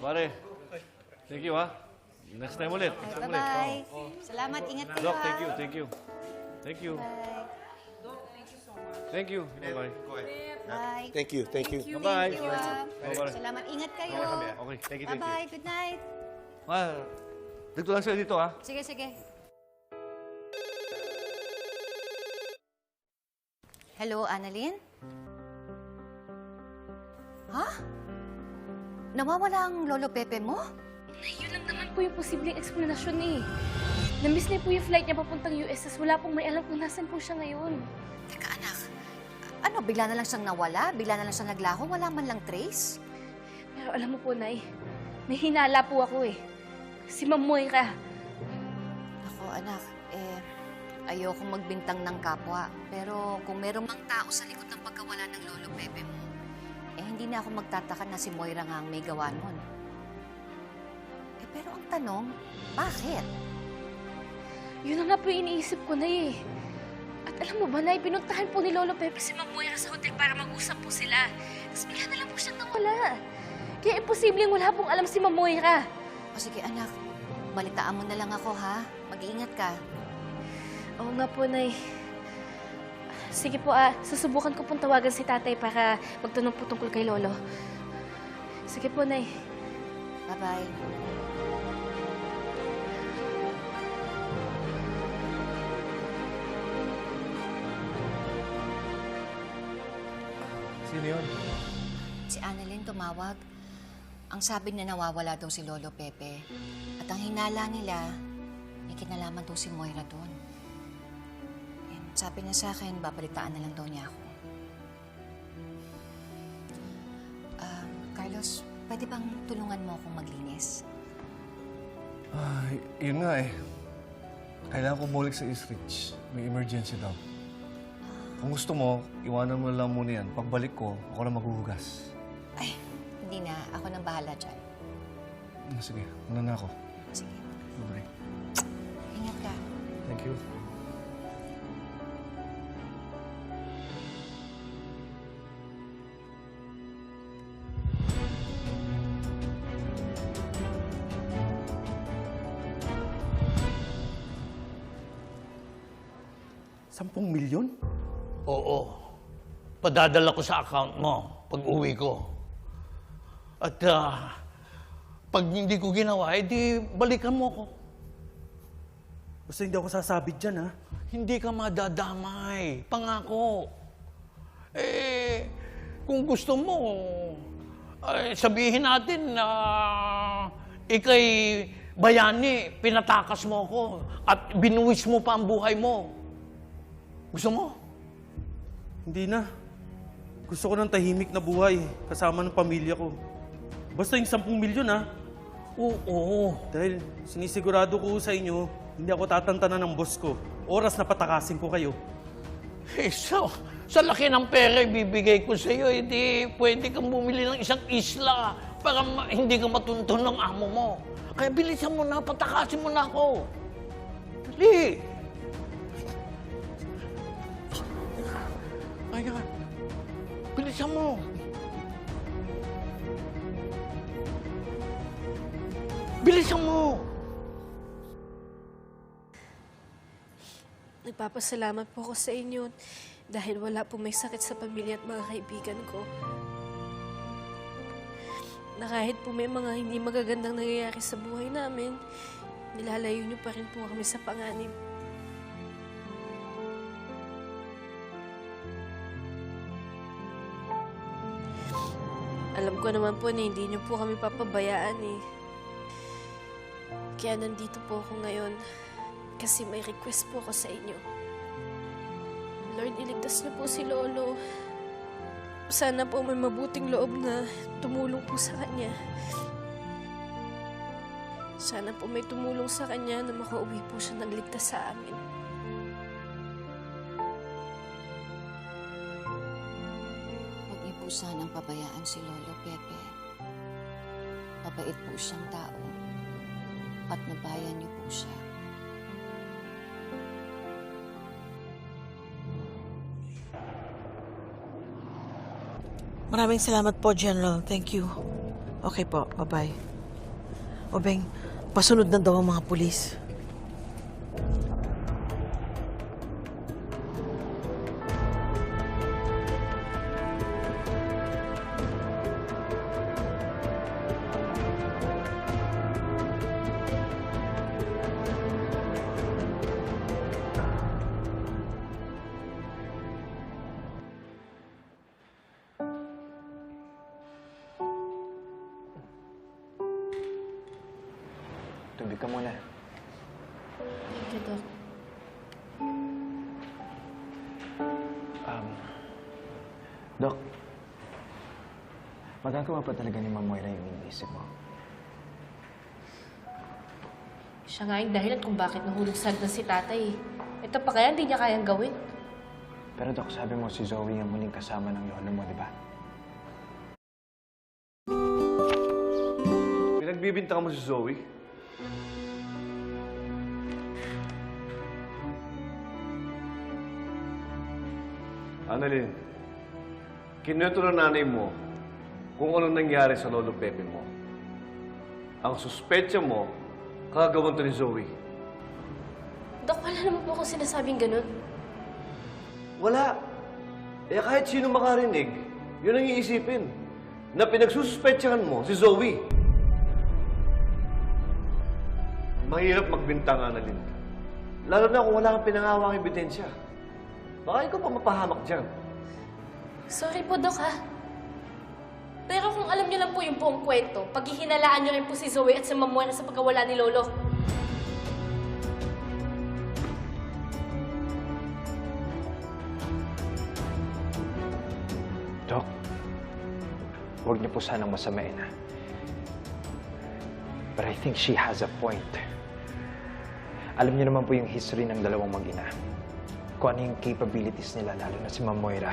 pare. Thank you, ha? Next time ulit. Next time ulit. Bye-bye. Salamat, ingat kayo. Doc, ha? thank you, thank you. Thank you. Bye. Thank you. Bye-bye. Bye. Thank you. Bye-bye. Thank you, ha? Bye-bye. Salamat, ingat kayo. Okay, thank you, thank you. Bye-bye, good night. Dito lang sila dito, ha? Sige, sige. Hello, Annalyn? Ha? Nawawala ang Lolo Pepe mo? Yun lang naman po yung posibleng eksplanasyon eh. Na-miss niya po yung flight niya papuntang US, tas wala pong may alam kung nasan po siya ngayon. Teka, anak. Ano, bigla na lang siyang nawala? Bigla na lang siyang naglaho? Wala man lang trace? Pero alam mo po, Nay, may hinala po ako eh. Si Ma'am Moira. Ako, anak, ayokong magbintang ng kapwa. Pero kung merong mang tao sa likod ng pagkawala ng Lolo Pepe mo, hindi na ako magtataka na si Moira nga ang may gawa nun. Pero ang tanong, bakit? Yun na nga po yung iniisip ko, Nay eh. At alam mo ba, Nay, pinuntahan po ni Lolo Pepe si Ma'am Moira sa hotel para mag-usap po sila. Tapos bigla na lang po siyang nawala. Kaya imposibleng wala pong alam si Ma'am Moira. O sige, anak, balitaan mo na lang ako, ha? Mag-iingat ka. Oo nga po, Nay. Sige po, susubukan ko pong tawagan si tatay para magtanong po tungkol kay Lolo. Sige po, Nay. Bye-bye. Sino yun? Si Annalyn tumawag. Ang sabi na nawawala daw si Lolo Pepe. At ang hinala nila, may kinalaman daw si Moira doon. Sabi niya sa akin, babalitaan na lang daw niya ako. Carlos, pwede bang tulungan mo akong maglinis? Yun nga eh. Kailangan ko bumalik sa East Ridge. May emergency daw. Kung gusto mo, iwanan mo lang muna yan. Pagbalik ko, ako na maghuhugas. Ay, hindi na. Ako nang bahala dyan. Sige, una na ako. Sige. Bye. Ingat ka. Thank you. $10 million? Oo. Padadala ko sa account mo pag uwi ko. At pag hindi ko ginawa, edi balikan mo ko. Basta hindi ako sasabit dyan, ha? Hindi ka madadamay. Pangako. Kung gusto mo, sabihin natin na ikay bayani, pinatakas mo ko at binuwis mo pa ang buhay mo. Gusto mo? Hindi na. Gusto ko ng tahimik na buhay kasama ng pamilya ko. Basta yung $10 million, ha? Oo. Dahil sinisigurado ko sa inyo, hindi ako tatantanan ng boss ko. Oras na patakasin ko kayo. Sa laki ng pera ibibigay ko sa iyo, hindi pwede kang bumili ng isang isla para hindi ka matuntun ng amo mo. Kaya bilisan mo na, patakasin mo na ako. Dali! Ayan. Bilisan mo. Bilisan mo. Nagpapasalamat po ako sa inyo dahil wala po may sakit sa pamilya at mga kaibigan ko. Na kahit po may mga hindi magagandang nangyayari sa buhay namin, nilalayo niyo pa rin po kami sa panganib. Alam ko naman po na hindi niyo po kami papabayaan eh. Kaya nandito po ako ngayon kasi may request po ako sa inyo. Lord, iligtas niyo po si Lolo. Sana po may mabuting loob na tumulong po sa kanya. Sana po may tumulong sa kanya na makauwi po siya ng ligtas sa amin. Huwag niyo po sanang pabayaan si Lolo Pepe. Mabait po siyang tao. Patnubayan niyo po siya. Maraming salamat po, General. Thank you. Okay po. Bye-bye. Obeng, pasunod na daw ang mga pulis. Tubig ka muna. Thank you, Doc. Dok, magagawa pa talaga ni Ma'am Moira yung iniisip mo. Siya nga yung dahilan kung bakit nahulog sa hagdan si tatay. Ito pa kaya hindi niya kayang gawin. Pero Dok, sabi mo si Zoe ang muling kasama ng lolo mo, di ba? Pinagbibintangan mo si Zoe? Annalyn, kinuwento ng nanay mo kung anong nangyari sa lolo Pepe mo. Ang suspetsya mo, kagawin to ni Zoe. Dok, wala naman po akong sinasabing ganun. Wala. Eh kahit sino makarinig, yun ang iisipin. Na pinagsususpetsyahan mo si Zoe. Mahirap magbintang, Annalyn. Lalo na kung wala kang pinangawang ebidensya. Baka ikaw pa mapahamak dyan. Sorry po, Dok, ha? Pero kung alam niyo lang po yung buong kwento, paghihinalaan niyo rin po si Zoe at si Ma'am Moira sa pagkawala ni Lolo. Dok, huwag niyo po sanang masamain, ha? But I think she has a point. Alam niyo naman po yung history ng dalawang mag-ina. Kung ano yung capabilities nila, lalo na si Ma'am Moira.